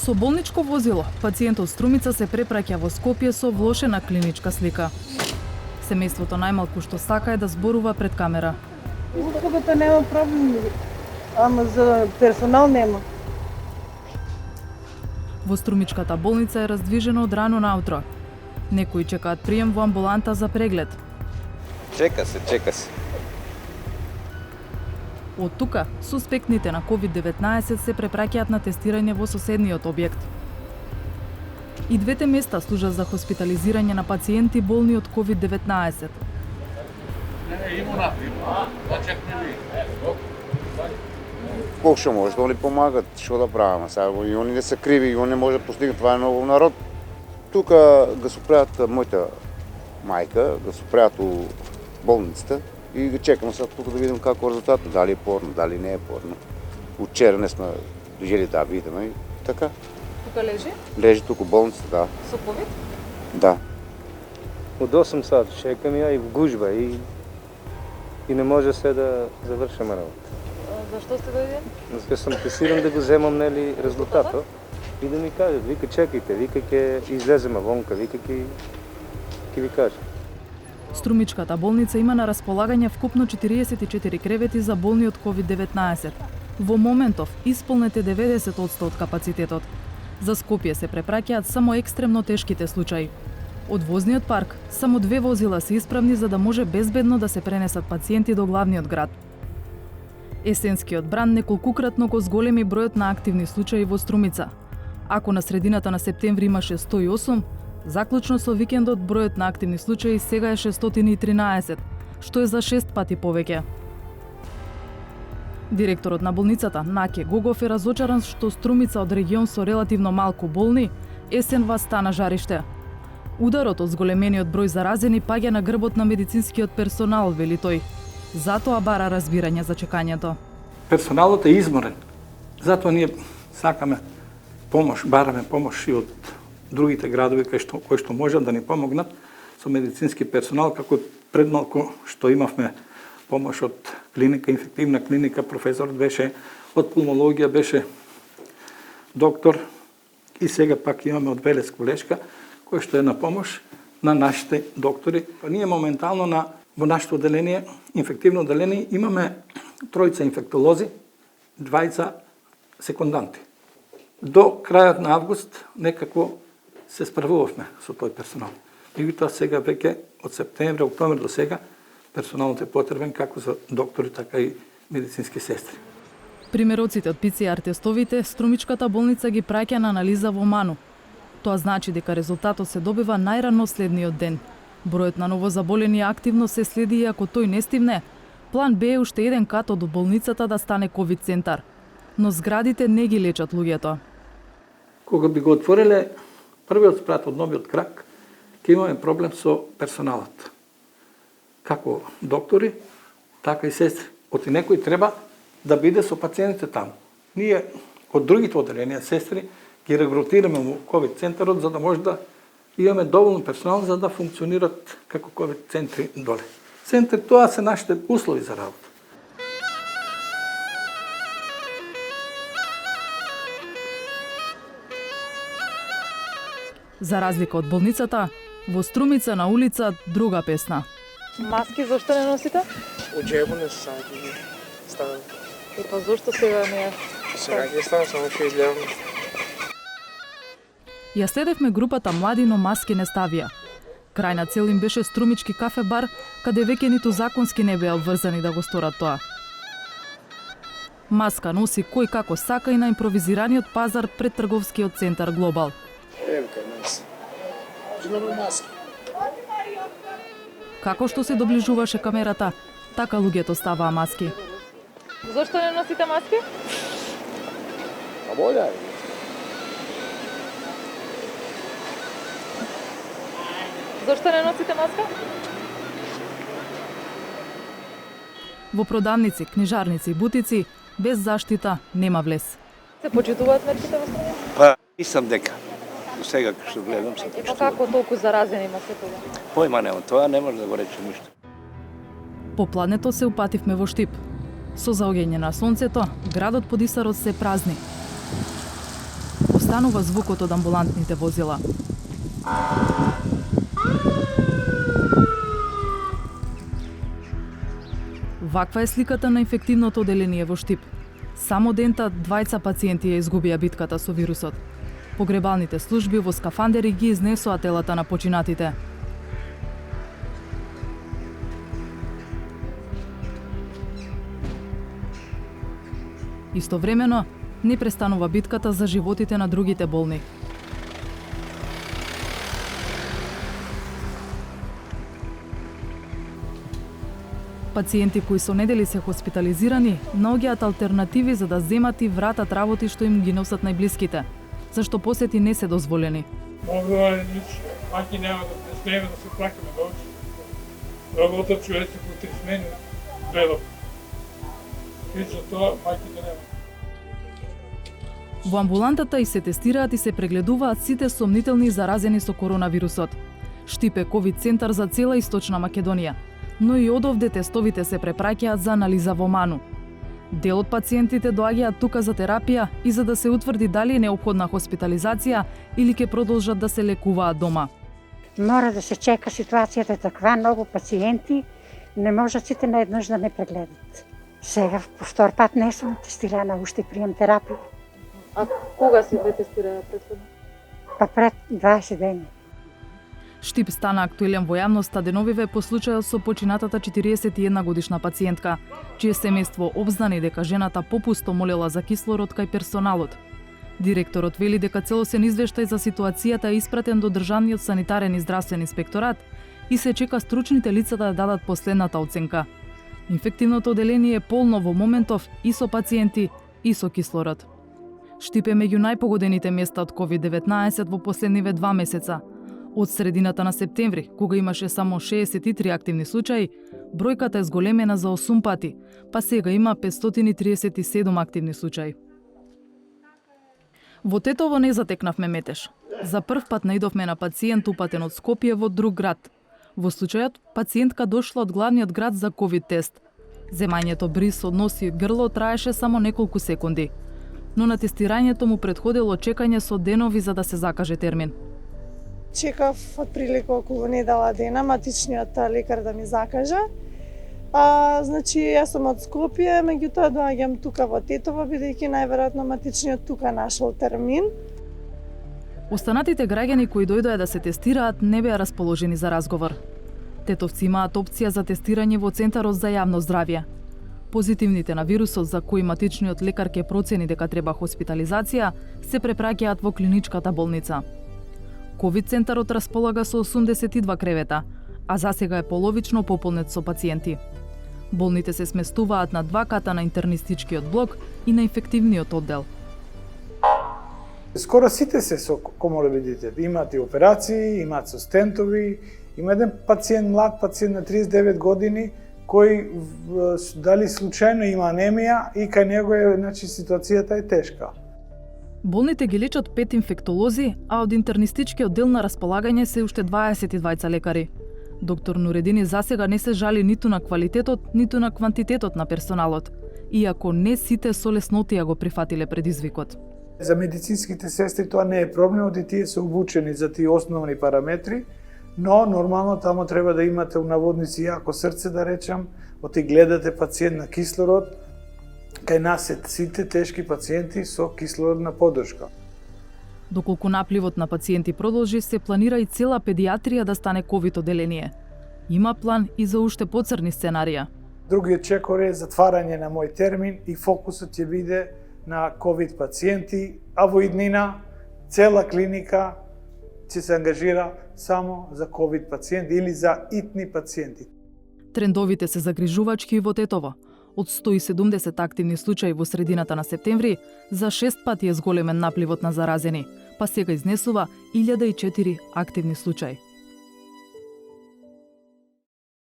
Со болничко возило, пациент од Струмица се препраќа во Скопје со влошена клиничка слика. Семејството најмалку што сака е да зборува пред камера. Услугата нема проблем, ама за персонал нема. Во Струмичката болница е раздвижено од рано наутро. Некои чекаат прием во амбуланта за преглед. Чека се. Од тука, суспектните на COVID-19 се препраќаат на тестирање во соседниот објект. И двете места служат за хоспитализирање на пациенти болни од COVID-19. Колку што може да ни помагат, што да правиме сега, и они не се криви, и они може да постигнат, това е ново народ. Тука го сопреат мојата мајка, го сопреат у болницата и го чекаме сега тука да видим како резултатот, дали е порно, дали не е порно. Учера не сме дожели да видиме и така. Тука лежи? Лежи тука у болницата, да. Со COVID? Да. Од 8 сат чекам ја и в гужба и не може се да завршиме работа. Зашто сте дојден? Затоа сум тестиран да го земам нели резултатот и да ми кажат, вика чекајте, вика ќе излеземе вонка, вика ќе ви кажа. Струмичката болница има на располагање вкупно 44 кревети за болни од COVID-19. Во моментов исполнете 90% од капацитетот. За Скопје се препраќаат само екстремно тешките случаи. Од возниот парк само 2 возила се исправни за да може безбедно да се пренесат пациенти до главниот град. Есенскиот бран неколкукратно го зголеми бројот на активни случаи во Струмица. Ако на средината на септември имаше 108, заклучно со викендот бројот на активни случаи сега е 613, што е за 6 пати повеќе. Директорот на болницата, Наке Гогов, е разочаран што Струмица од регион со релативно малку болни, есенва стана жариште. Ударот од зголемениот број заразени паѓа на грбот на медицинскиот персонал, вели тој. Затоа бара разбирање за чекањето. Персоналот е изморен. Затоа ние сакаме помош, бараме помош и од другите градови кои што можат да ни помогнат со медицински персонал, како предмалку што имавме помош од клиника, инфективна клиника, професорот беше од пулмологија, беше доктор и сега пак имаме од Велеско Лешка, кој што е на помош на нашите доктори. Ние моментално во нашето одделение, инфективно одделение, имаме 3 инфектолози, 2 секунданти. До крајот на август некако се справувавме со тој персонал. Меѓутоа сега веќе од септември, октомври до сега персоналот е потребен како за доктори, така и медицински сестри. Примероците од ПЦР тестовите Струмичката болница ги праќа на анализа во Ману. Тоа значи дека резултатот се добива најрано следниот ден. Бројот на новозаболени активно се следи и ако тој не стигне, план Б е уште еден кат од болницата да стане ковид центар. Но зградите не ги лечат луѓето. Кога би го отвориле првиот спрат од новиот крак, ќе имаме проблем со персоналот. Како доктори, така и сестри. Оти некој треба да биде со пациентите таму. Ние од другите одделенија сестри ги регрутираме во ковид центарот за да може да имаме доволно персонал за да функционират како ковид центри доле. Центри, тоа се нашите услови за работа. За разлика од болницата, во Струмица на улица друга песна. Маски зашто не носите? Од джебу не се ги ставам. Па зашто сега не? Сега ги ставам, само ќе излевам. Ја следевме групата млади, но маски не ставија. Крајна цел им беше Струмички кафе-бар, каде веќе ниту законски не беа обврзани да го сторат тоа. Маска носи кој како сака и на импровизираниот пазар пред трговскиот центар Глобал. Ево кај нас. Имаме маски. Како што се доближуваше камерата, така луѓето ставаа маски. Зашто не носите маски? А болја е. Зашто не носите маска? Во продавници, книжарници и бутици, без заштита нема влез. Се почитуваат мерките во Струмица? Па, мислам дека. До сега што гледам се Па почитува. како толку заразени има се тоа? Појма нема, тоа не може да го рече ништо. Попладнето се упативме во Штип. Со заоѓање на сонцето, градот под Исарот се празни. престанува звукот од амбулантните возила. Ваква е сликата на инфективното оделение во Штип. Само дента 20 пациенти ја изгубија битката со вирусот. Погребалните служби во скафандери ги изнесоа телата на починатите. Истовремено, не престанува битката за животите на другите болни. Пациенти кои со недели се хоспитализирани, наоѓаат алтернативи за да земат и вратат работи што им ги носат најблиските, зашто посети не се дозволени. Мога мајки нема да преспееме да се плакаме да очи. Работат човеци по 3 смени, гледам. И за тоа мајките нема. Во амбулантата и се тестираат и се прегледуваат сите сомнителни заразени со коронавирусот. Штип е ковид центар за цела Источна Македонија, но и одовде тестовите се препраќаат за анализа во Ману. Дел од пациентите доаѓаат тука за терапија и за да се утврди дали е неопходна хоспитализација или ќе продолжат да се лекуваат дома. Мора да се чека, ситуацијата е таква, многу пациенти не можат сите наеднаш да не прегледат. Сега по втор пат не сум тестирана, уште прием терапија. А кога си ве тестираа претходно? Па пред 20 дени. Штип стана актуелен во јавноста деновиве по случајот со починатата 41 годишна пациентка, чие семејство обзнани дека жената попусто молела за кислород кај персоналот. Директорот вели дека целосен извештај за ситуацијата е испратен до Државниот санитарен и здравствен инспекторат и се чека стручните лица да дадат последната оценка. Инфективното оделение е полно во моментов и со пациенти и со кислород. Штип е меѓу најпогодените места од COVID-19 во последниве 2 месеца. Од средината на септември, кога имаше само 63 активни случаи, бројката е зголемена за 8 пати, па сега има 537 активни случаи. Во Тетово не затекнавме метеж. За прв пат наидовме на пациент упатен од Скопје во друг град. Во случајот, пациентка дошла од главниот град за ковид тест. Земањето бриз од нос и грло траеше само неколку секунди, но на тестирањето му предходело чекање со денови за да се закаже термин. Чекав отприлика околу недела дена матичниот лекар да ми закаже. Значи, јас сум од Скопје, меѓутоа доаѓам тука во Тетово, бидејќи најверојатно матичниот тука нашол термин. Останатите граѓани кои дојдоа да се тестираат не беа расположени за разговор. Тетовци имаат опција за тестирање во Центарот за јавно здравје. Позитивните на вирусот за кои матичниот лекар ќе процени дека треба хоспитализација, се препраќаат во клиничката болница. Ковид центарот располага со 82 кревета, а засега е половично пополнет со пациенти. Болните се сместуваат на 2 ката на интернистичкиот блок и на инфективниот оддел. Скоро сите се со коморбидите. Имаат и операции, имаат со стентови. Има еден пациент, млад пациент на 39 години, кој дали случајно има анемија и кај него е, значи, ситуацијата е тешка. Болните ги лечат 5 инфектолози, а од интернистичкиот дел на располагање се уште 22 лекари. Доктор Нуредини засега не се жали ниту на квалитетот, ниту на квантитетот на персоналот, иако не сите со леснотија го прифатиле предизвикот. За медицинските сестри тоа не е проблем, оди тие се обучени за тие основни параметри, но нормално тамо треба да имате унаводници јако срце, да речам, оти гледате пациент на кислород, кај нас се сите тешки пациенти со кислородна поддршка. Доколку напливот на пациенти продолжи, се планира и цела педиатрија да стане ковид оделение. Има план и за уште поцрни сценарија. Другиот чекор е затварање на мој термин и фокусот ќе биде на ковид пациенти, а во иднина цела клиника ќе се ангажира само за ковид пациенти или за итни пациенти. Трендовите се загрижувачки и во Тетово. Од 170 активни случаи во средината на септември, за 6 пати е зголемен напливот на заразени, па сега изнесува 1004 активни случаи.